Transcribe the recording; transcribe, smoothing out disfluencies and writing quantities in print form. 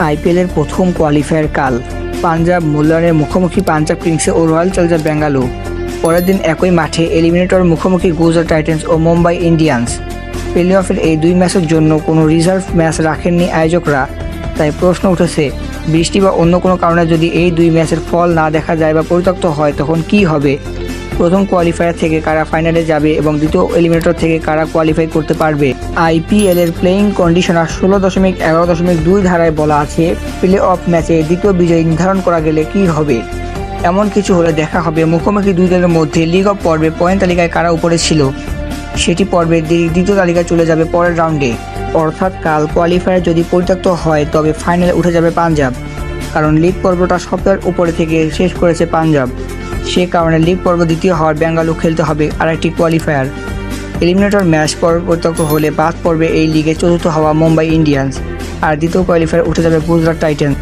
আইপিএলের প্রথম কোয়ালিফায়ার কাল পাঞ্জাব মূল্যায়নের মুখোমুখি পাঞ্জাব কিংসে ও রয়্যাল চ্যালেঞ্জার্স বেঙ্গালুরু। পরের দিন একই মাঠে এলিমিনেটর মুখোমুখি গুজরাট টাইটান্স ও মুম্বাই ইন্ডিয়ান্স। প্লে অফের এই দুই ম্যাচের জন্য কোনো রিজার্ভ ম্যাচ রাখেননি আয়োজকরা। তাই প্রশ্ন উঠেছে, বৃষ্টি বা অন্য কোনো কারণে যদি এই দুই ম্যাচের ফল না দেখা যায় বা পরিত্যক্ত হয় তখন কি হবে? প্রথম কোয়ালিফায়ার থেকে কারা ফাইনালে যাবে এবং দ্বিতীয় এলিমিনেটর থেকে কারা কোয়ালিফাই করতে পারবে? আইপিএলের প্লেইং কন্ডিশনার 16.11.2 ধারায় বলা আছে, প্লে অফ ম্যাচে দ্বিতীয় বিজয়ী নির্ধারণ করা গেলে কি হবে। এমন কিছু হলে দেখা হবে মুখোমুখি দুই দলের মধ্যে লিগ অফ পর্বে পয়েন্ট তালিকায় কারা উপরে ছিল সেটি পর্বের দ্বিতীয় তালিকায় চলে যাবে পরের রাউন্ডে। অর্থাৎ কাল কোয়ালিফায়ার যদি পরিত্যক্ত হয় তবে ফাইনালে উঠে যাবে পাঞ্জাব, কারণ লিগ পর্বটা সপ্তাহের উপরে থেকে শেষ করেছে পাঞ্জাব। সে কারণে লিগ পর্ব দ্বিতীয় হওয়ার বেঙ্গালুরু খেলতে হবে আরেকটি কোয়ালিফায়ার। এলিমিনেটর ম্যাচ পরিত্যক্ত হলে বাদ পড়বে এই লিগে চতুর্থ হওয়া মুম্বাই ইন্ডিয়ান্স, আর দ্বিতীয় কোয়ালিফায়ার উঠে যাবে গুজরাট টাইটান্স।